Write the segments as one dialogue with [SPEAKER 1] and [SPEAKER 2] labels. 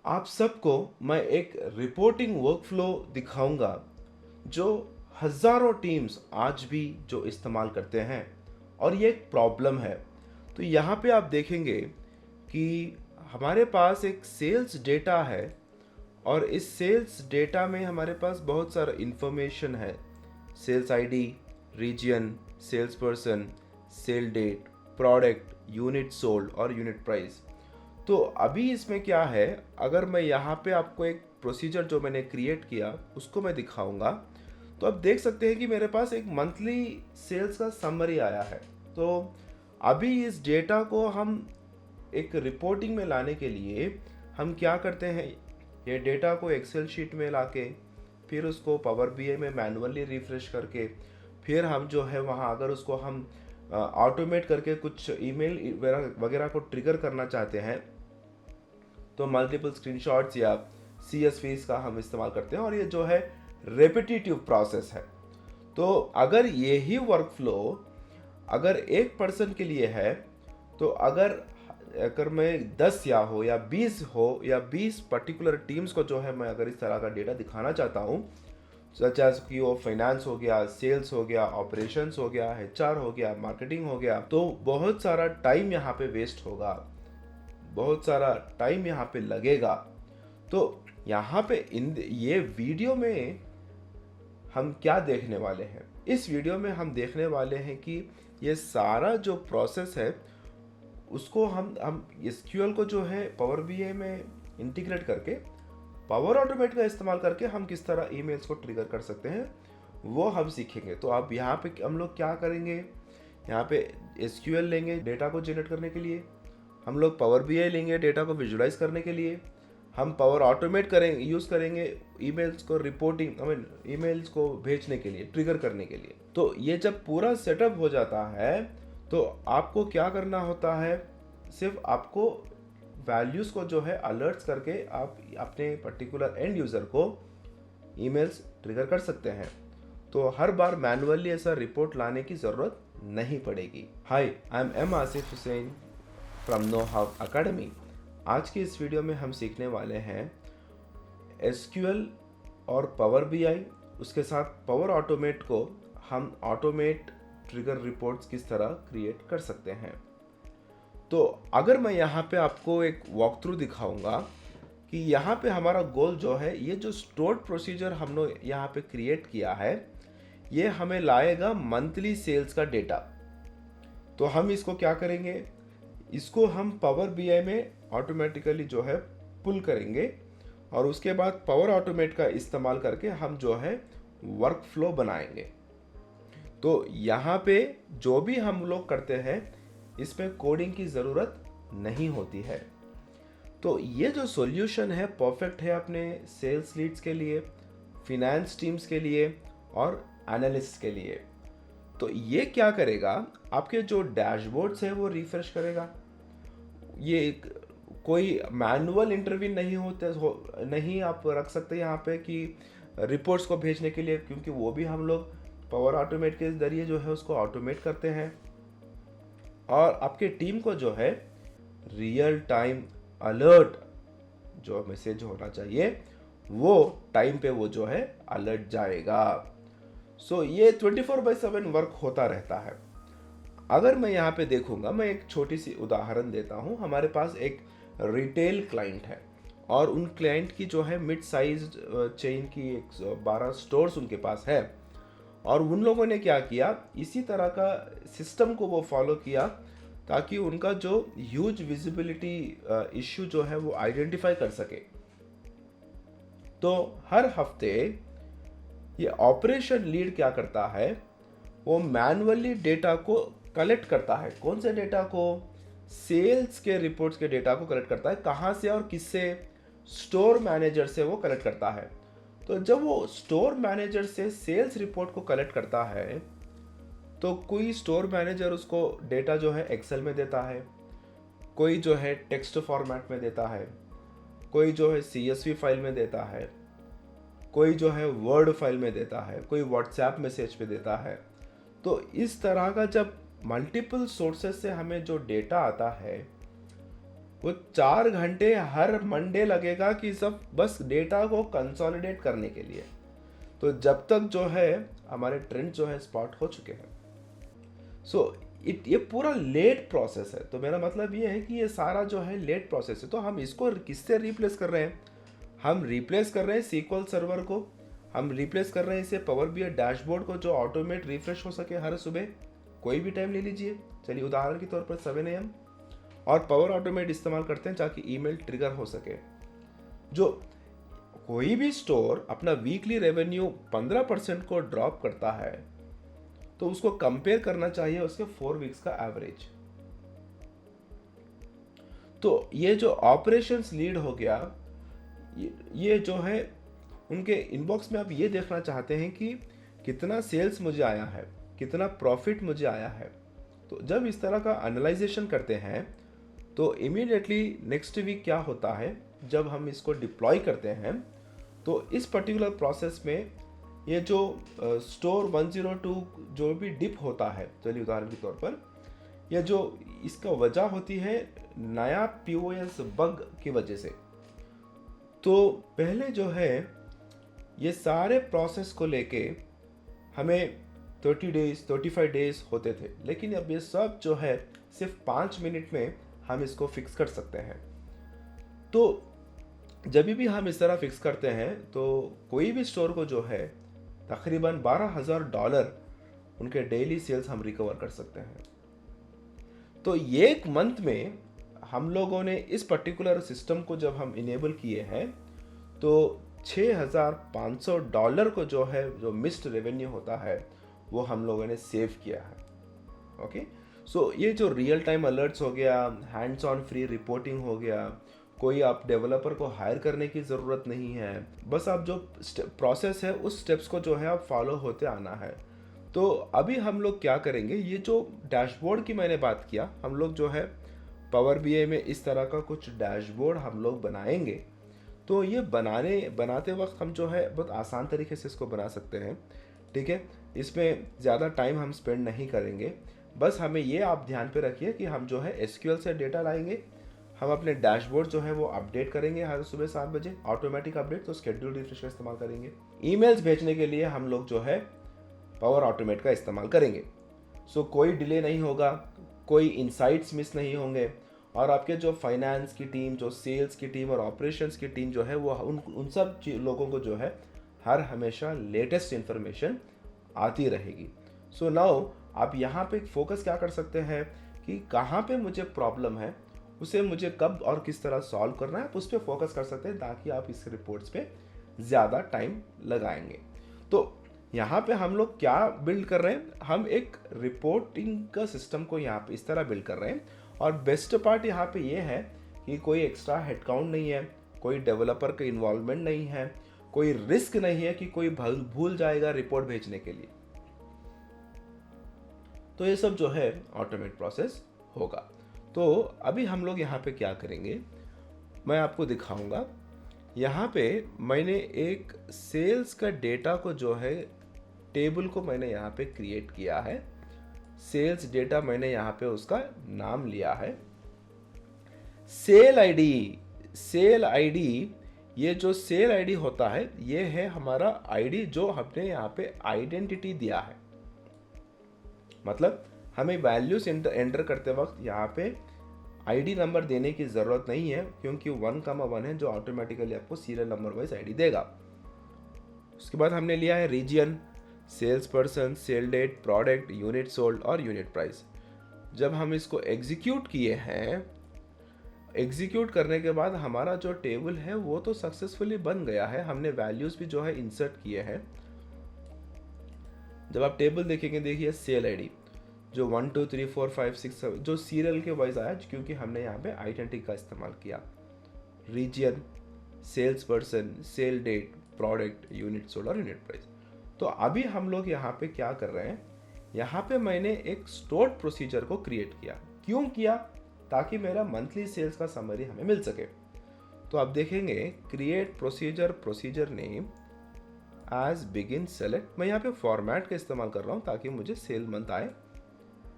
[SPEAKER 1] आप सबको मैं एक रिपोर्टिंग वर्कफ्लो दिखाऊंगा जो हज़ारों टीम्स आज भी जो इस्तेमाल करते हैं और ये एक प्रॉब्लम है। तो यहाँ पे आप देखेंगे कि हमारे पास एक सेल्स डेटा है और इस सेल्स डेटा में हमारे पास बहुत सारा इंफॉर्मेशन है। Sales ID, region, sales person, sale date, product, unit sold और यूनिट प्राइस। तो अभी इसमें क्या है, अगर मैं यहाँ पे आपको एक प्रोसीजर जो मैंने क्रिएट किया उसको मैं दिखाऊंगा, तो आप देख सकते हैं कि मेरे पास एक मंथली सेल्स का समरी आया है। तो अभी इस डेटा को हम एक रिपोर्टिंग में लाने के लिए हम क्या करते हैं, ये डेटा को एक्सेल शीट में लाके फिर उसको पावर बीआई में मैनुअली रिफ्रेश करके फिर हम जो है वहाँ अगर उसको हम ऑटोमेट करके कुछ ईमेल वगैरह को ट्रिगर करना चाहते हैं तो मल्टीपल स्क्रीनशॉट्स या CSVs का हम इस्तेमाल करते हैं और ये जो है रेपिटेटिव प्रोसेस है। तो अगर यही वर्कफ्लो अगर एक पर्सन के लिए है, तो अगर मैं 10 या 20 हो या 20 पर्टिकुलर टीम्स को जो है मैं अगर इस तरह का डेटा दिखाना चाहता हूँ, सच एज कि वो फाइनेंस हो गया, सेल्स हो गया, ऑपरेशंस हो गया, HR हो गया, मार्केटिंग हो गया, तो बहुत सारा टाइम यहाँ पे वेस्ट होगा, बहुत सारा टाइम यहाँ पे लगेगा। तो यहाँ पे ये वीडियो में हम क्या देखने वाले हैं, इस वीडियो में हम देखने वाले हैं कि ये सारा जो प्रोसेस है उसको हम SQL को जो है पावर बीआई में इंटीग्रेट करके पावर ऑटोमेट का इस्तेमाल करके हम किस तरह ईमेल्स को ट्रिगर कर सकते हैं वो हम सीखेंगे। तो अब यहाँ पे हम लोग क्या करेंगे, यहाँ पे SQL लेंगे डेटा को जनरेट करने के लिए, हम लोग पावर बीआई लेंगे डेटा को विजुलाइज करने के लिए, हम पावर ऑटोमेट करेंगे, यूज़ करेंगे ईमेल्स को रिपोर्टिंग ईमेल्स को भेजने के लिए, ट्रिगर करने के लिए। तो ये जब पूरा सेटअप हो जाता है तो आपको क्या करना होता है, सिर्फ आपको वैल्यूज़ को जो है अलर्ट्स करके आप अपने पर्टिकुलर एंड यूज़र को ईमेल्स ट्रिगर कर सकते हैं। तो हर बार मैनुअली ऐसा रिपोर्ट लाने की ज़रूरत नहीं पड़ेगी। Hi, I am M Asif Hussain from know how academy. आज की इस वीडियो में हम सीखने वाले हैं SQL और पावर बीआई, उसके साथ पावर ऑटोमेट को हम ऑटोमेट ट्रिगर रिपोर्ट्स किस तरह क्रिएट कर सकते हैं। तो अगर मैं यहाँ पे आपको एक वॉक थ्रू दिखाऊंगा कि यहाँ पे हमारा गोल जो है, ये जो स्टोर्ड प्रोसीजर हमने यहाँ पे क्रिएट किया है, ये हमें लाएगा मंथली सेल्स का डेटा। तो हम इसको क्या करेंगे, इसको हम पावर बीआई में ऑटोमेटिकली जो है पुल करेंगे और उसके बाद पावर ऑटोमेट का इस्तेमाल करके हम जो है वर्क फ्लो बनाएंगे। तो यहाँ पे जो भी हम लोग करते हैं इसमें कोडिंग की ज़रूरत नहीं होती है। तो ये जो सॉल्यूशन है परफेक्ट है अपने सेल्स लीड्स के लिए, फिनेंस टीम्स के लिए और एनालिस्ट के लिए। तो ये क्या करेगा, आपके जो डैशबोर्ड्स है वो रिफ्रेश करेगा। ये कोई मैनुअल इंटरव्यू नहीं आप रख सकते यहाँ पे कि रिपोर्ट्स को भेजने के लिए, क्योंकि वो भी हम लोग पावर ऑटोमेट के जरिए जो है उसको ऑटोमेट करते हैं। और आपके टीम को जो है रियल टाइम अलर्ट जो मैसेज होना चाहिए वो टाइम पे वो जो है अलर्ट जाएगा। सो ये 24/7 वर्क होता रहता है। अगर मैं यहाँ पे देखूंगा, मैं एक छोटी सी उदाहरण देता हूँ। हमारे पास एक रिटेल क्लाइंट है और उन क्लाइंट की जो है मिड साइज चेन की 12 स्टोर्स उनके पास है और उन लोगों ने क्या किया, इसी तरह का सिस्टम को वो फॉलो किया ताकि उनका जो ह्यूज विजिबिलिटी इश्यू जो है वो आइडेंटिफाई कर सके। तो हर हफ्ते ये ऑपरेशन लीड क्या करता है, वो मैनुअली डेटा को कलेक्ट करता है। कौन से डेटा को, सेल्स के रिपोर्ट्स के डेटा को कलेक्ट करता है। कहाँ से और किससे, स्टोर मैनेजर से वो कलेक्ट करता है। तो जब वो स्टोर मैनेजर से सेल्स रिपोर्ट को कलेक्ट करता है तो कोई स्टोर मैनेजर उसको डेटा जो है एक्सेल में देता है, कोई जो है टेक्स्ट फॉर्मेट में देता है, कोई जो है CSV फाइल में देता है, कोई जो है वर्ड फाइल में देता है, कोई व्हाट्सएप मैसेज पे देता है। तो इस तरह का जब मल्टीपल सोर्सेस से हमें जो डेटा आता है वो 4 घंटे हर मंडे लगेगा कि सब बस डेटा को कंसोलिडेट करने के लिए। तो जब तक जो है हमारे ट्रेंड जो है स्पॉट हो चुके हैं। सो ये पूरा लेट प्रोसेस है। तो मेरा मतलब ये है कि ये सारा जो है लेट प्रोसेस है। तो हम इसको किससे रिप्लेस कर रहे हैं? हम रिप्लेस कर रहे हैं सीक्वल सर्वर को, हम रिप्लेस कर रहे हैं इसे पावर बीआई डैशबोर्ड को, जो ऑटोमेट रिफ्रेश हो सके हर सुबह, कोई भी टाइम ले लीजिए। चलिए उदाहरण के तौर पर 7 AM, और पावर ऑटोमेट इस्तेमाल करते हैं ताकि ईमेल ट्रिगर हो सके। जो कोई भी स्टोर अपना वीकली रेवेन्यू 15% को ड्रॉप करता है तो उसको कंपेयर करना चाहिए उसके 4 वीक्स का एवरेज। तो ये जो ऑपरेशंस लीड हो गया, ये जो है उनके इनबॉक्स में आप ये देखना चाहते हैं कि कितना सेल्स मुझे आया है, कितना प्रॉफिट मुझे आया है। तो जब इस तरह का एनालाइजेशन करते हैं तो इमीडिएटली नेक्स्ट वीक क्या होता है, जब हम इसको डिप्लॉय करते हैं तो इस पर्टिकुलर प्रोसेस में ये जो स्टोर 102 जो भी डिप होता है, चलिए उदाहरण के तौर पर, यह जो इसका वजह होती है नया पीओएस बग की वजह से। तो पहले जो है ये सारे प्रोसेस को लेके हमें 30 डेज 35 डेज होते थे, लेकिन अब ये सब जो है सिर्फ 5 मिनट में हम इसको फिक्स कर सकते हैं। तो जब भी हम इस तरह फिक्स करते हैं तो कोई भी स्टोर को जो है तकरीबन $12,000 उनके डेली सेल्स हम रिकवर कर सकते हैं। तो ये एक मंथ में हम लोगों ने इस पर्टिकुलर सिस्टम को जब हम इनेबल किए हैं तो $6,500 को जो है जो मिस्ड रेवेन्यू होता है वो हम लोगों ने सेव किया है। ओके, सो ये जो रियल टाइम अलर्ट्स हो गया, हैंड्स ऑन फ्री रिपोर्टिंग हो गया, कोई आप डेवलपर को हायर करने की ज़रूरत नहीं है, बस आप जो प्रोसेस है उस स्टेप्स को जो है आप फॉलो होते आना है। तो अभी हम लोग क्या करेंगे, ये जो डैशबोर्ड की मैंने बात किया, हम लोग जो है पावर बीआई में इस तरह का कुछ डैशबोर्ड हम लोग बनाएंगे। तो ये बनाते वक्त हम जो है बहुत आसान तरीके से इसको बना सकते हैं। ठीक है, इसमें ज़्यादा टाइम हम स्पेंड नहीं करेंगे। बस हमें ये आप ध्यान पे रखिए कि हम जो है एसक्यूएल से डेटा लाएंगे, हम अपने डैशबोर्ड जो है वो अपडेट करेंगे हर सुबह 7 बजे, ऑटोमेटिक अपडेट, तो शेड्यूल रिफ्रेश का इस्तेमाल करेंगे। ईमेल्स भेजने के लिए हम लोग जो है पावर ऑटोमेट का इस्तेमाल करेंगे। सो कोई डिले नहीं होगा, कोई इनसाइट्स मिस नहीं होंगे, और आपके जो फाइनेंस की टीम, जो सेल्स की टीम और ऑपरेशंस की टीम जो है वो उन सब लोगों को जो है हर हमेशा लेटेस्ट इन्फॉर्मेशन आती रहेगी। सो नाउ आप यहाँ पे फोकस क्या कर सकते हैं कि कहाँ पे मुझे प्रॉब्लम है, उसे मुझे कब और किस तरह सॉल्व करना है, आप उस पर फोकस कर सकते हैं ताकि आप इस रिपोर्ट्स पे ज़्यादा टाइम लगाएंगे। तो यहाँ पे हम लोग क्या बिल्ड कर रहे हैं, हम एक रिपोर्टिंग का सिस्टम को यहाँ पे इस तरह बिल्ड कर रहे हैं। और बेस्ट पार्ट यहाँ पे ये है कि कोई एक्स्ट्रा हेडकाउंट नहीं है, कोई डेवलपर का इन्वॉल्वमेंट नहीं है, कोई रिस्क नहीं है कि कोई भूल जाएगा रिपोर्ट भेजने के लिए। तो ये सब जो है ऑटोमेट प्रोसेस होगा। तो अभी हम लोग यहाँ पे क्या करेंगे, मैं आपको दिखाऊंगा। यहाँ पे मैंने एक सेल्स का डेटा को जो है टेबल को मैंने यहाँ पे क्रिएट किया है। सेल्स डेटा मैंने यहाँ पे उसका नाम लिया है सेल आईडी। सेल आईडी, ये जो सेल आईडी होता है ये है हमारा आईडी जो हमने यहाँ पे आइडेंटिटी दिया है। मतलब हमें वैल्यूज एंटर करते वक्त यहाँ पे आईडी नंबर देने की ज़रूरत नहीं है, क्योंकि 1,1 है जो ऑटोमेटिकली आपको सीरियल नंबर वाइज आईडी देगा। उसके बाद हमने लिया है region, sales person, sale date, product, unit sold और यूनिट प्राइस। जब हम इसको एग्जीक्यूट किए हैं, एग्जीक्यूट करने के बाद हमारा जो टेबल है वो तो सक्सेसफुली बन गया है। हमने वैल्यूज भी जो है इंसर्ट किए हैं। जब आप टेबल देखेंगे, देखिए सेल आईडी जो 1 2 3 4 5 6 7 जो सीरियल के वाइज आया, क्योंकि हमने यहाँ पे आइडेंटिटी का इस्तेमाल किया। Region, sales person, sale date, product, unit sold और यूनिट प्राइस। तो अभी हम लोग यहाँ पे क्या कर रहे हैं, यहाँ पे मैंने एक स्टोर्ड प्रोसीजर को क्रिएट किया। क्यों किया? ताकि मेरा मंथली सेल्स का समरी हमें मिल सके। तो आप देखेंगे create procedure, procedure name as begin select. मैं यहाँ पे फॉर्मेट का इस्तेमाल कर रहा हूँ ताकि मुझे सेल मंथ आए।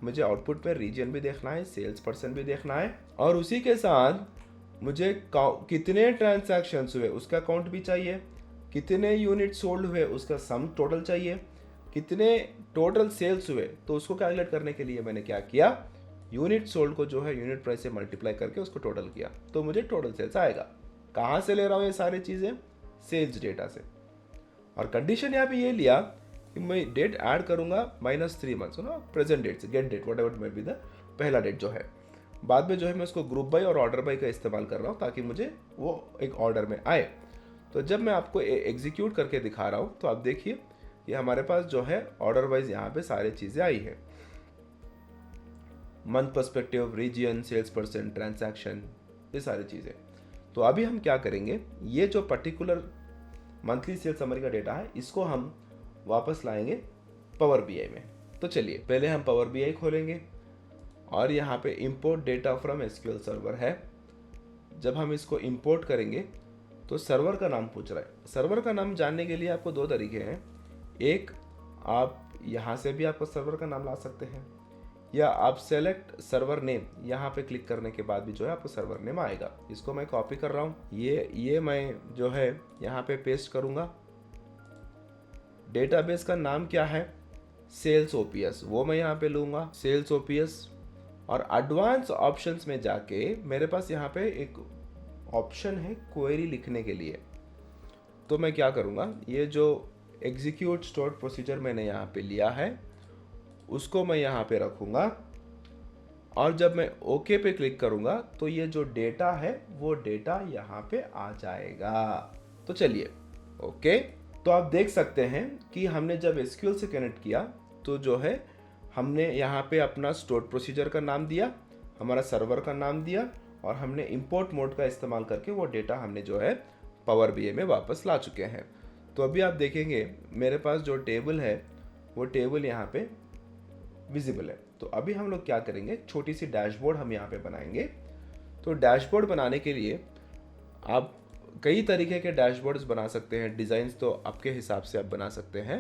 [SPEAKER 1] मुझे आउटपुट पे रीजन भी देखना है, सेल्स पर्सन भी देखना है और उसी के साथ मुझे कितने ट्रांजैक्शंस हुए उसका काउंट भी चाहिए, कितने यूनिट सोल्ड हुए उसका सम टोटल चाहिए, कितने टोटल सेल्स हुए तो उसको कैलकुलेट करने के लिए मैंने क्या किया, यूनिट सोल्ड को जो है यूनिट प्राइस से मल्टीप्लाई करके उसको टोटल किया, तो मुझे टोटल सेल्स आएगा। कहाँ से ले रहा हूँ ये सारी चीज़ें, सेल्स डेटा से। और कंडीशन यहाँ पे ये लिया कि मैं डेट ऐड करूँगा -3 मंथ्स ना, प्रेजेंट डेट से get date whatever may be the पहला डेट जो है। बाद में जो है मैं उसको ग्रुप बाई और ऑर्डर बाई का इस्तेमाल कर रहा हूँ ताकि मुझे वो एक ऑर्डर में आए। तो जब मैं आपको एग्जीक्यूट करके दिखा रहा हूँ तो आप देखिए ये हमारे पास जो है ऑर्डर वाइज यहाँ पे सारी चीज़ें आई है, month perspective, region, sales percent, transaction, ये सारी चीज़ें। तो अभी हम क्या करेंगे, ये जो पर्टिकुलर मंथली सेल्स समरी का डेटा है इसको हम वापस लाएंगे पावर बीआई में। तो चलिए पहले हम पावर बीआई खोलेंगे और यहाँ पे import data from SQL server है। जब हम इसको इंपोर्ट करेंगे तो सर्वर का नाम पूछ रहा है। सर्वर का नाम जानने के लिए आपको दो तरीके हैं, एक आप यहाँ से भी आपको सर्वर का नाम ला सकते हैं, या आप सेलेक्ट सर्वर नेम यहाँ पे क्लिक करने के बाद भी जो है आपको सर्वर नेम आएगा। इसको मैं कॉपी कर रहा हूँ, ये मैं जो है यहाँ पे पेस्ट करूँगा। डेटाबेस का नाम क्या है, सेल्स ओपीएस, वो मैं यहाँ पे लूँगा सेल्स ओपीएस। और एडवांस ऑप्शंस में जाके मेरे पास यहाँ पे एक ऑप्शन है क्वेरी लिखने के लिए। तो मैं क्या करूँगा, ये जो एग्जीक्यूट स्टोर प्रोसीजर मैंने यहाँ पे लिया है उसको मैं यहाँ पे रखूँगा और जब मैं ओके पे क्लिक करूँगा तो ये जो डेटा है वो डेटा यहाँ पे आ जाएगा। तो चलिए ओके, तो आप देख सकते हैं कि हमने जब एसक्यूएल से कनेक्ट किया तो जो है हमने यहाँ पे अपना स्टोर प्रोसीजर का नाम दिया, हमारा सर्वर का नाम दिया और हमने इंपोर्ट मोड का इस्तेमाल करके वो डेटा हमने जो है पावर बीआई में वापस ला चुके हैं। तो अभी आप देखेंगे मेरे पास जो टेबल है वो टेबल यहाँ पे विजिबल है। तो अभी हम लोग क्या करेंगे, छोटी सी डैशबोर्ड हम यहाँ पे बनाएंगे। तो डैशबोर्ड बनाने के लिए आप कई तरीके के डैशबोर्ड्स बना सकते हैं, डिज़ाइंस तो आपके हिसाब से आप बना सकते हैं।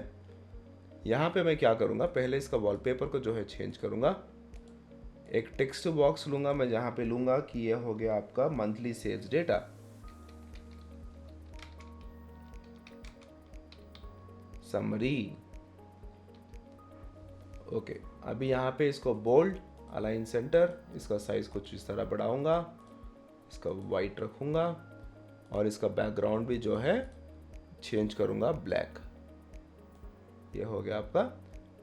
[SPEAKER 1] यहाँ पे मैं क्या करूँगा, पहले इसका वॉलपेपर को जो है चेंज करूँगा, एक टेक्स्ट बॉक्स लूँगा मैं, जहाँ पे लूँगा कि ये हो गया आपका monthly sales data, summary. Okay, अभी यहाँ पे इसको बोल्ड, अलाइन सेंटर, इसका साइज कुछ इस तरह बढ़ाऊंगा, इसका वाइट रखूँगा और इसका बैकग्राउंड भी जो है चेंज करूँगा ब्लैक। ये हो गया आपका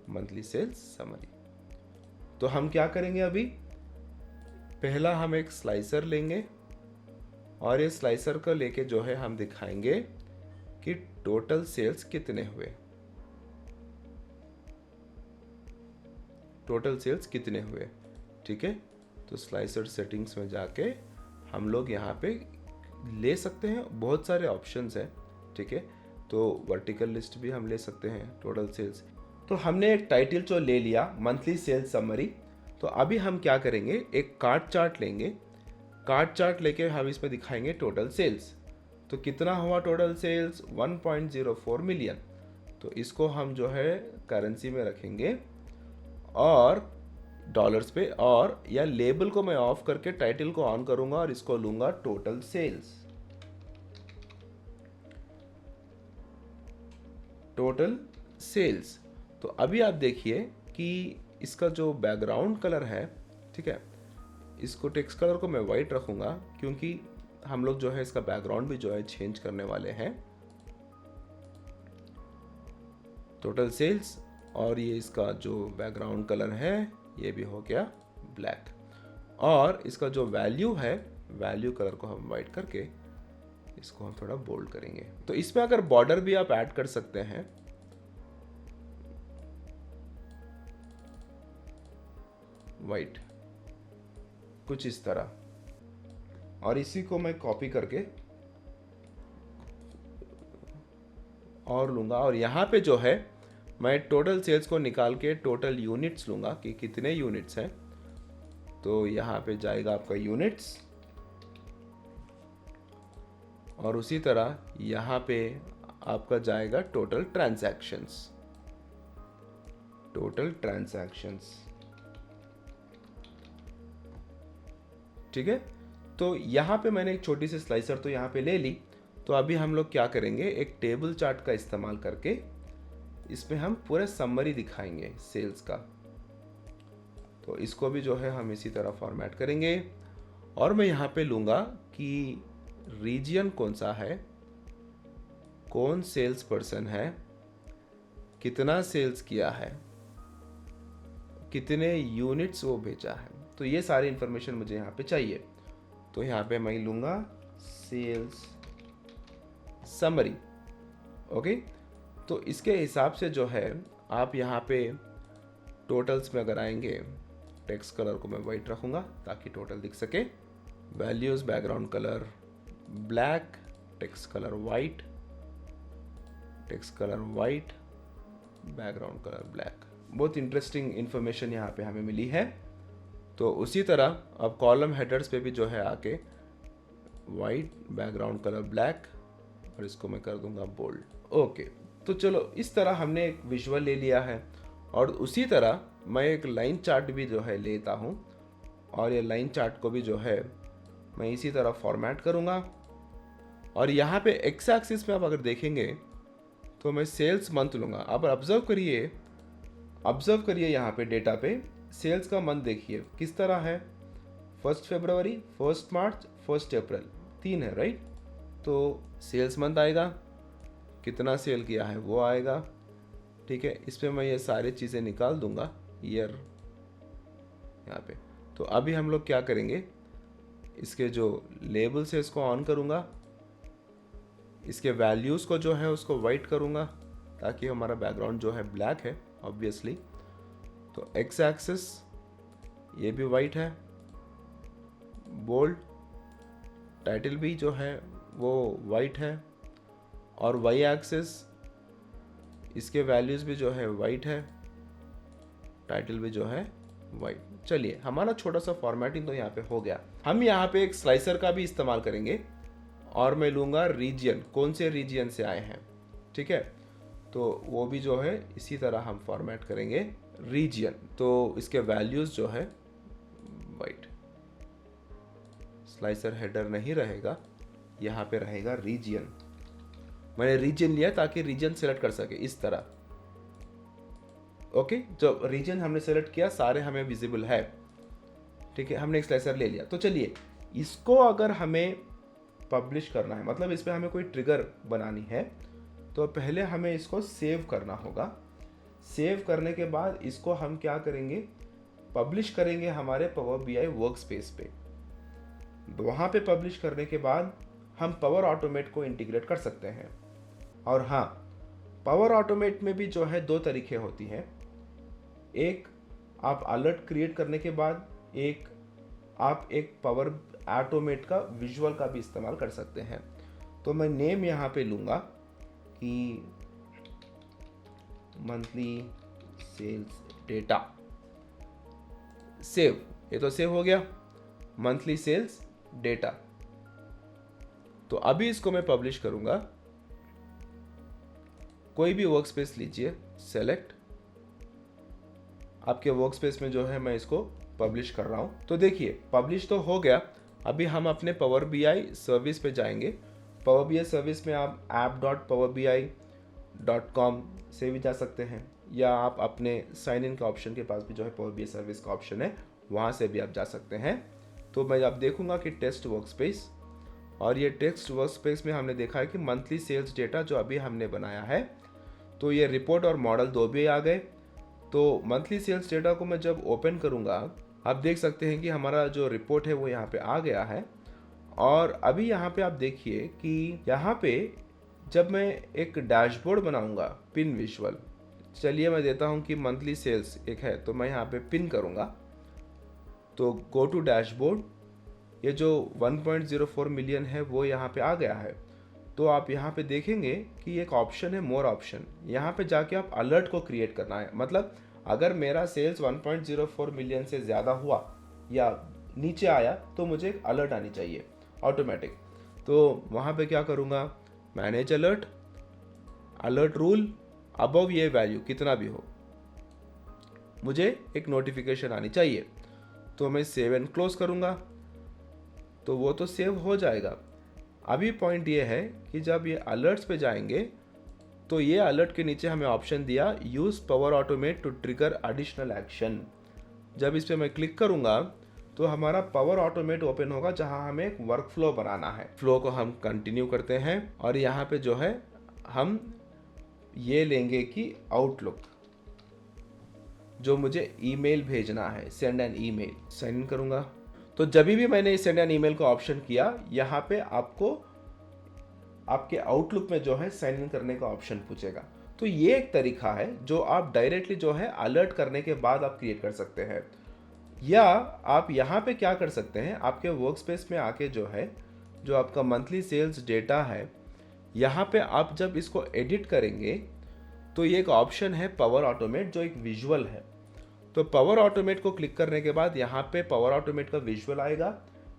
[SPEAKER 1] मंथली सेल्स समरी। तो हम क्या करेंगे, अभी पहला हम एक स्लाइसर लेंगे और ये स्लाइसर को लेके जो है हम दिखाएंगे कि टोटल सेल्स कितने हुए, टोटल सेल्स कितने हुए। ठीक है, तो स्लाइसर सेटिंग्स में जाके हम लोग यहाँ पे ले सकते हैं, बहुत सारे ऑप्शंस हैं। ठीक है, तो वर्टिकल लिस्ट भी हम ले सकते हैं, टोटल सेल्स। तो हमने एक टाइटल जो ले लिया मंथली सेल्स समरी। तो अभी हम क्या करेंगे, एक कार्ट चार्ट लेंगे, कार्ट चार्ट लेके हम इसमें दिखाएंगे टोटल सेल्स। तो कितना हुआ टोटल सेल्स, 1.04 मिलियन। तो इसको हम जो है करेंसी में रखेंगे और डॉलर्स पे, और या लेबल को मैं ऑफ करके टाइटल को ऑन करूंगा और इसको लूंगा टोटल सेल्स, टोटल सेल्स। तो अभी आप देखिए कि इसका जो बैकग्राउंड कलर है, ठीक है, इसको टेक्स्ट कलर को मैं वाइट रखूंगा क्योंकि हम लोग जो है इसका बैकग्राउंड भी जो है चेंज करने वाले हैं। टोटल सेल्स, और ये इसका जो बैकग्राउंड कलर है ये भी हो गया ब्लैक, और इसका जो वैल्यू है, वैल्यू कलर को हम वाइट करके इसको हम थोड़ा बोल्ड करेंगे। तो इसमें अगर बॉर्डर भी आप ऐड कर सकते हैं, वाइट कुछ इस तरह, और इसी को मैं कॉपी करके और लूंगा, और यहाँ पे जो है मैं टोटल सेल्स को निकाल के टोटल यूनिट्स लूंगा कि कितने यूनिट्स हैं। तो यहाँ पे जाएगा आपका यूनिट्स, और उसी तरह यहाँ पे आपका जाएगा टोटल ट्रांजैक्शंस, टोटल ट्रांजैक्शंस। ठीक है। तो यहाँ पे मैंने एक छोटी सी स्लाइसर तो यहाँ पे ले ली। तो अभी हम लोग क्या करेंगे, एक टेबल चार्ट का इस्तेमाल करके इसमें हम पूरे समरी दिखाएंगे सेल्स का। तो इसको भी जो है हम इसी तरह फॉर्मेट करेंगे और मैं यहाँ पे लूँगा कि रीजन कौन सा है, कौन सेल्स पर्सन है, कितना सेल्स किया है, कितने यूनिट्स वो बेचा है। तो ये सारी इंफॉर्मेशन मुझे यहाँ पे चाहिए। तो यहाँ पे मैं लूँगा सेल्स समरी। ओके, तो इसके हिसाब से जो है आप यहाँ पे टोटल्स में अगर आएंगे, टेक्स्ट कलर को मैं वाइट रखूँगा ताकि टोटल दिख सके। Values background colour black, text colour white, text colour white, background colour black. बहुत इंटरेस्टिंग इन्फॉर्मेशन यहाँ पे हमें मिली है। तो उसी तरह अब कॉलम हेडर्स पे भी जो है आके वाइट, बैकग्राउंड कलर ब्लैक और इसको मैं कर दूंगा बोल्ड। ओके, तो चलो इस तरह हमने एक विजुअल ले लिया है और उसी तरह मैं एक लाइन चार्ट भी जो है लेता हूँ और ये लाइन चार्ट को भी जो है मैं इसी तरह फॉर्मेट करूँगा। और यहाँ पे एक्स एक्सिस में आप अगर देखेंगे तो मैं सेल्स मंथ लूँगा। अब ऑब्जर्व करिए यहाँ पे डेटा पे सेल्स का मंथ देखिए किस तरह है। 1 फरवरी, 1 मार्च, 1 अप्रैल, 3 है, राइट। तो सेल्स मंथ आएगा, कितना सेल किया है वो आएगा, ठीक है। इस पर मैं ये सारी चीज़ें निकाल दूंगा, ईयर यहाँ पे। तो अभी हम लोग क्या करेंगे, इसके जो लेबल्स है इसको ऑन करूँगा, इसके वैल्यूज़ को जो है उसको वाइट करूँगा ताकि हमारा बैकग्राउंड जो है ब्लैक है ऑब्वियसली। तो एक्स एक्सिस ये भी वाइट है, बोल्ड, टाइटल भी जो है वो वाइट है और वाई एक्सिस इसके वैल्यूज़ भी जो है वाइट है, टाइटल भी जो है वाइट। चलिए हमारा छोटा सा फॉर्मेटिंग तो यहाँ पे हो गया। हम यहाँ पे एक स्लाइसर का भी इस्तेमाल करेंगे और मैं लूँगा रीजन, कौन से रीजन से आए हैं, ठीक है। तो वो भी जो है इसी तरह हम फॉर्मेट करेंगे रीजन। तो इसके वैल्यूज़ जो है वाइट, स्लाइसर हेडर नहीं रहेगा, यहाँ पे रहेगा रीजन। मैंने रीजन लिया ताकि रीजन सेलेक्ट कर सके इस तरह। ओके, जो रीजन हमने सेलेक्ट किया सारे हमें विजिबल है, ठीक है। हमने एक स्लाइसर ले लिया। तो चलिए इसको अगर हमें पब्लिश करना है, मतलब इस पर हमें कोई ट्रिगर बनानी है, तो पहले हमें इसको सेव करना होगा। सेव करने के बाद इसको हम क्या करेंगे, पब्लिश करेंगे हमारे पावर बीआई वर्क स्पेस पे। वहाँ पे पब्लिश करने के बाद हम पावर ऑटोमेट को इंटीग्रेट कर सकते हैं। और हाँ, पावर ऑटोमेट में भी जो है 2 तरीके होती हैं। एक आप अलर्ट क्रिएट करने के बाद आप एक पावर ऑटोमेट का विजुअल का भी इस्तेमाल कर सकते हैं। तो मैं नेम यहाँ पे लूँगा कि मंथली सेल्स डेटा, सेव, ये तो सेव हो गया, मंथली सेल्स डेटा। तो अभी इसको मैं पब्लिश करूँगा। कोई भी वर्क स्पेस लीजिए, सेलेक्ट, आपके वर्क स्पेस में जो है मैं इसको पब्लिश कर रहा हूँ। तो देखिए पब्लिश तो हो गया। अभी हम अपने पावर बीआई सर्विस पे जाएंगे। पावर बीआई सर्विस में आप app.powerbi.com से भी जा सकते हैं, या आप अपने साइन इन का ऑप्शन के पास भी जो है पावर बीआई सर्विस का ऑप्शन है, वहाँ से भी आप जा सकते हैं। तो मैं अब देखूंगा कि टेस्ट वर्क स्पेस, और ये टेक्स्ट वर्क स्पेस में हमने देखा है कि मंथली सेल्स डेटा जो अभी हमने बनाया है, तो ये रिपोर्ट और मॉडल 2 भी आ गए। तो मंथली सेल्स डेटा को मैं जब ओपन करूंगा, आप देख सकते हैं कि हमारा जो रिपोर्ट है वो यहाँ पे आ गया है। और अभी यहाँ पे आप देखिए कि यहाँ पे जब मैं एक डैशबोर्ड बनाऊंगा, पिन विजुअल, चलिए मैं देता हूँ कि मंथली सेल्स एक है, तो मैं यहाँ पे पिन करूँगा। तो गो टू डैशबोर्ड, ये जो 1.04 मिलियन है वो यहाँ पे आ गया है। तो आप यहाँ पे देखेंगे कि एक ऑप्शन है मोर ऑप्शन, यहाँ पे जाके आप अलर्ट को क्रिएट करना है। मतलब अगर मेरा सेल्स 1.04 मिलियन से ज़्यादा हुआ या नीचे आया तो मुझे एक अलर्ट आनी चाहिए ऑटोमेटिक। तो वहाँ पे क्या करूँगा, manage alert, alert rule, above ये वैल्यू कितना भी हो मुझे एक नोटिफिकेशन आनी चाहिए। तो मैं सेव एंड क्लोज करूँगा। तो वो तो सेव हो जाएगा। अभी पॉइंट ये है कि जब ये अलर्ट्स पे जाएंगे तो ये अलर्ट के नीचे हमें ऑप्शन दिया use Power Automate to trigger additional action. जब इस पर मैं क्लिक करूँगा तो हमारा पावर ऑटोमेट ओपन होगा, जहाँ हमें एक वर्क फ्लो बनाना है। फ्लो को हम कंटिन्यू करते हैं और यहाँ पे जो है हम ये लेंगे कि आउटलुक, जो मुझे ईमेल भेजना है, send an email, send in करूँगा। तो जब भी मैंने सेंड एन ईमेल का ऑप्शन किया, यहाँ पे आपको आपके आउटलुक में जो है साइन इन करने का ऑप्शन पूछेगा। तो ये एक तरीका है जो आप डायरेक्टली जो है अलर्ट करने के बाद आप क्रिएट कर सकते हैं। या आप यहाँ पे क्या कर सकते हैं, आपके वर्क स्पेस में आके जो है जो आपका मंथली सेल्स डेटा है, यहाँ पे आप जब इसको एडिट करेंगे तो ये एक ऑप्शन है पावर ऑटोमेट, जो एक विजुअल है। तो पावर ऑटोमेट को क्लिक करने के बाद यहाँ पे पावर ऑटोमेट का विजुअल आएगा।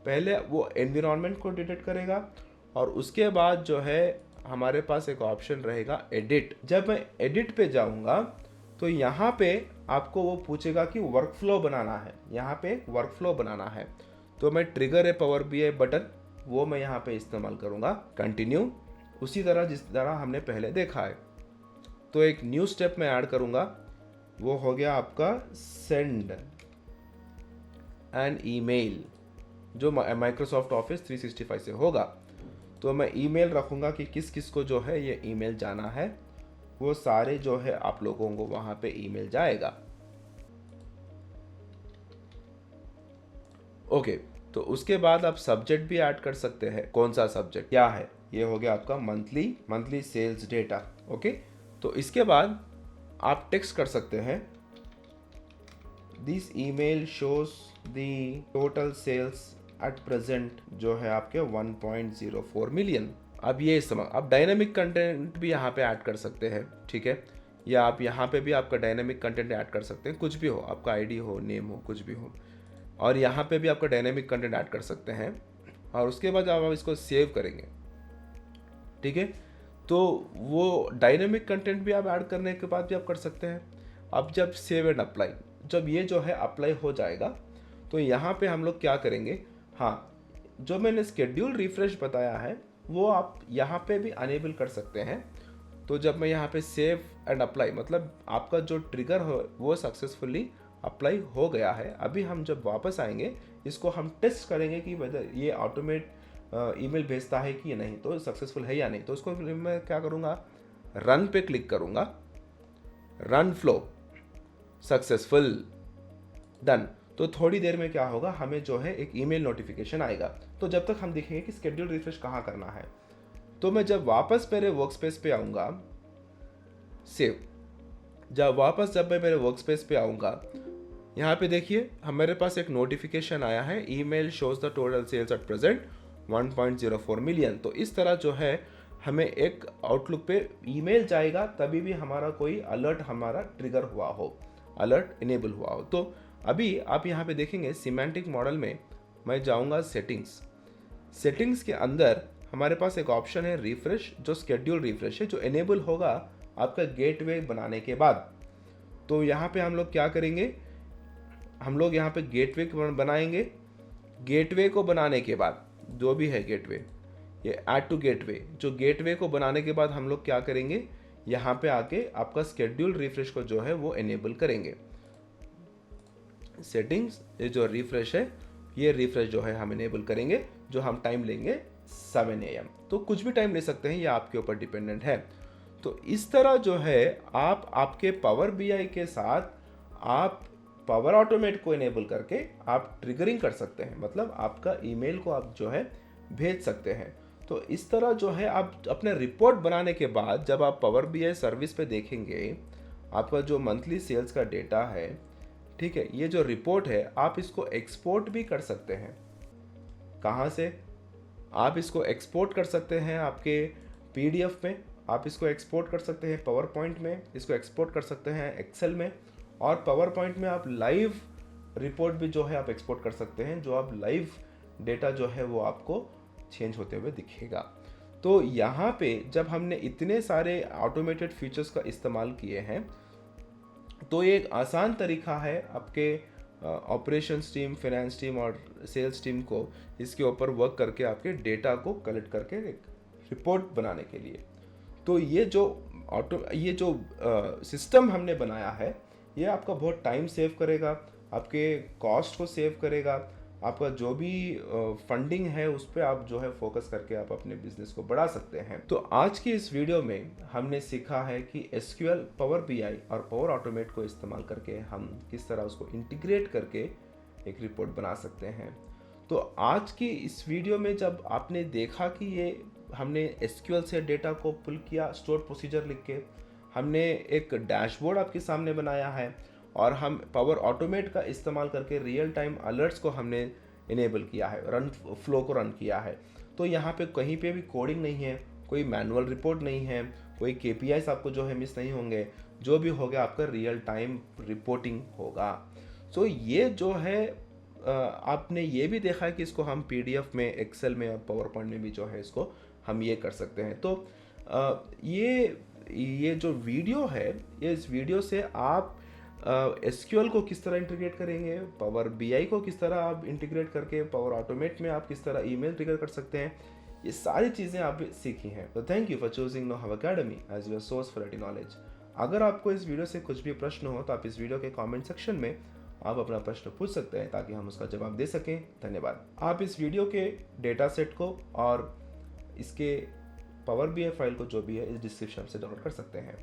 [SPEAKER 1] पहले वो एनवायरनमेंट को डिटेक्ट करेगा और उसके बाद जो है हमारे पास एक ऑप्शन रहेगा एडिट। जब मैं एडिट पे जाऊँगा तो यहाँ पे आपको वो पूछेगा कि वर्क फ्लो बनाना है, यहाँ पे वर्क फ्लो बनाना है। तो मैं ट्रिगर है पावर बीआई बटन, वो मैं यहाँ पे इस्तेमाल करूँगा। कंटिन्यू, उसी तरह जिस तरह हमने पहले देखा है। तो एक न्यू स्टेप मैं ऐड करूँगा, वो हो गया आपका सेंड एन ईमेल, जो माइक्रोसॉफ्ट ऑफिस 365 से होगा। तो मैं ईमेल रखूँगा कि किस किस को जो है ये ईमेल जाना है, वो सारे जो है आप लोगों को वहाँ पे ईमेल जाएगा। ओके, तो उसके बाद आप सब्जेक्ट भी ऐड कर सकते हैं। कौन सा सब्जेक्ट क्या है, ये हो गया आपका मंथली सेल्स डेटा। ओके, तो इसके बाद आप टेक्स्ट कर सकते हैं this email shows the total sales at present, जो है आपके 1.04 मिलियन। अब ये इस्तेमाल, आप डायनेमिक कंटेंट भी यहाँ पे ऐड कर सकते हैं, ठीक है। या आप यहाँ पे भी आपका डायनेमिक कंटेंट ऐड कर सकते हैं, कुछ भी हो, आपका आईडी हो, नेम हो, कुछ भी हो। और यहाँ पे भी आपका डायनेमिक कंटेंट ऐड कर सकते हैं। और उसके बाद आप इसको सेव करेंगे, ठीक है। तो वो डायनेमिक कंटेंट भी आप ऐड करने के बाद भी आप कर सकते हैं। अब जब सेव एंड अप्लाई, जब ये जो है अप्लाई हो जाएगा तो यहाँ पे हम लोग क्या करेंगे, हाँ, जो मैंने स्केड्यूल रिफ्रेश बताया है वो आप यहाँ पे भी अनेबल कर सकते हैं। तो जब मैं यहाँ पे सेव एंड अप्लाई, मतलब आपका जो ट्रिगर हो वो सक्सेसफुली अप्लाई हो गया है। अभी हम जब वापस आएंगे, इसको हम टेस्ट करेंगे कि वेदर ये ऑटोमेट ईमेल भेजता है कि नहीं, तो सक्सेसफुल है या नहीं। तो उसको मैं क्या करूँगा, रन पे क्लिक करूँगा, रन फ्लो सक्सेसफुल, डन। तो थोड़ी देर में क्या होगा, हमें जो है एक ईमेल नोटिफिकेशन आएगा। तो जब तक हम देखेंगे कि स्केड्यूल रिफ्रेश कहाँ करना है। तो मैं जब वापस मेरे वर्क स्पेस पे आऊँगा, सेव, जब मैं मेरे वर्क स्पेस पे आऊँगा, यहाँ पे देखिए हमारे पास एक नोटिफिकेशन आया है, email shows the total sales at present 1.04 million. तो इस तरह जो है हमें एक आउटलुक पे ईमेल जाएगा, तभी भी हमारा कोई अलर्ट हमारा ट्रिगर हुआ हो, अलर्ट इनेबल हुआ हो। तो अभी आप यहाँ पे देखेंगे सिमेंटिक मॉडल में मैं जाऊँगा सेटिंग्स के अंदर हमारे पास एक ऑप्शन है रिफ्रेश, जो स्केड्यूल रिफ्रेश है, जो इनेबल होगा आपका गेटवे बनाने के बाद। तो यहाँ पे हम लोग क्या करेंगे, हम लोग यहाँ पे गेटवे बनाएंगे। गेटवे को बनाने के बाद जो भी है गेटवे, ये ऐड टू गेटवे, जो गेटवे को बनाने के बाद हम लोग क्या करेंगे, यहाँ पे आके आपका स्केड्यूल रिफ्रेश को जो है वो इनेबल करेंगे। सेटिंग्स, ये जो रिफ्रेश है, ये रिफ्रेश जो है हम इनेबल करेंगे, जो हम टाइम लेंगे 7 AM। तो कुछ भी टाइम ले सकते हैं, ये आपके ऊपर डिपेंडेंट है। तो इस तरह जो है आप आपके पावर बीआई के साथ आप पावर ऑटोमेट को इनेबल करके आप ट्रिगरिंग कर सकते हैं, मतलब आपका ईमेल को आप जो है भेज सकते हैं। तो इस तरह जो है आप अपने रिपोर्ट बनाने के बाद जब आप पावर बीआई सर्विस पे देखेंगे, आपका जो मंथली सेल्स का डेटा है, ठीक है, ये जो रिपोर्ट है आप इसको एक्सपोर्ट भी कर सकते हैं। कहाँ से आप इसको एक्सपोर्ट कर सकते हैं, आपके पीडीएफ में आप इसको एक्सपोर्ट कर सकते हैं, पावर पॉइंट में इसको एक्सपोर्ट कर सकते हैं, एक्सेल में, और पावर पॉइंट में आप लाइव रिपोर्ट भी जो है आप एक्सपोर्ट कर सकते हैं, जो आप लाइव डेटा जो है वो आपको चेंज होते हुए दिखेगा। तो यहाँ पे जब हमने इतने सारे ऑटोमेटेड फीचर्स का इस्तेमाल किए हैं, तो ये एक आसान तरीका है आपके ऑपरेशंस टीम, फाइनेंस टीम और सेल्स टीम को इसके ऊपर वर्क करके आपके डेटा को कलेक्ट करके एक रिपोर्ट बनाने के लिए। तो ये जो सिस्टम हमने बनाया है, ये आपका बहुत टाइम सेव करेगा, आपके कॉस्ट को सेव करेगा, आपका जो भी फंडिंग है उस पर आप जो है फोकस करके आप अपने बिजनेस को बढ़ा सकते हैं। तो आज की इस वीडियो में हमने सीखा है कि एसक्यूएल, पावर बीआई और पावर ऑटोमेट को इस्तेमाल करके हम किस तरह उसको इंटीग्रेट करके एक रिपोर्ट बना सकते हैं। तो आज की इस वीडियो में जब आपने देखा कि ये हमने एसक्यूएल से डेटा को पुल किया, स्टोर प्रोसीजर लिख के, हमने एक डैशबोर्ड आपके सामने बनाया है और हम पावर ऑटोमेट का इस्तेमाल करके रियल टाइम अलर्ट्स को हमने इनेबल किया है, रन फ्लो को रन किया है। तो यहाँ पे कहीं पे भी कोडिंग नहीं है, कोई मैनुअल रिपोर्ट नहीं है, कोई केपीआईस आपको जो है मिस नहीं होंगे, जो भी होगा आपका रियल टाइम रिपोर्टिंग होगा। सो ये जो है आपने ये भी देखा है कि इसको हम पीडीएफ में, एक्सेल में और पावर पॉइंट में भी जो है इसको हम ये कर सकते हैं। तो ये जो वीडियो है, ये इस वीडियो से आप एसक्यूएल को किस तरह इंटीग्रेट करेंगे, पावर बीआई को किस तरह आप इंटीग्रेट करके पावर ऑटोमेट में आप किस तरह ईमेल ट्रिगर कर सकते हैं, ये सारी चीज़ें आप सीखी हैं। तो thank you for choosing Know how Academy as your source for IT knowledge. अगर आपको इस वीडियो से कुछ भी प्रश्न हो तो आप इस वीडियो के कमेंट सेक्शन में आप अपना प्रश्न पूछ सकते हैं ताकि हम उसका जवाब दे सकें। धन्यवाद। आप इस वीडियो के डेटा सेट को और इसके पावर बीआई फाइल को जो भी है इस डिस्क्रिप्शन से डाउनलोड कर सकते हैं।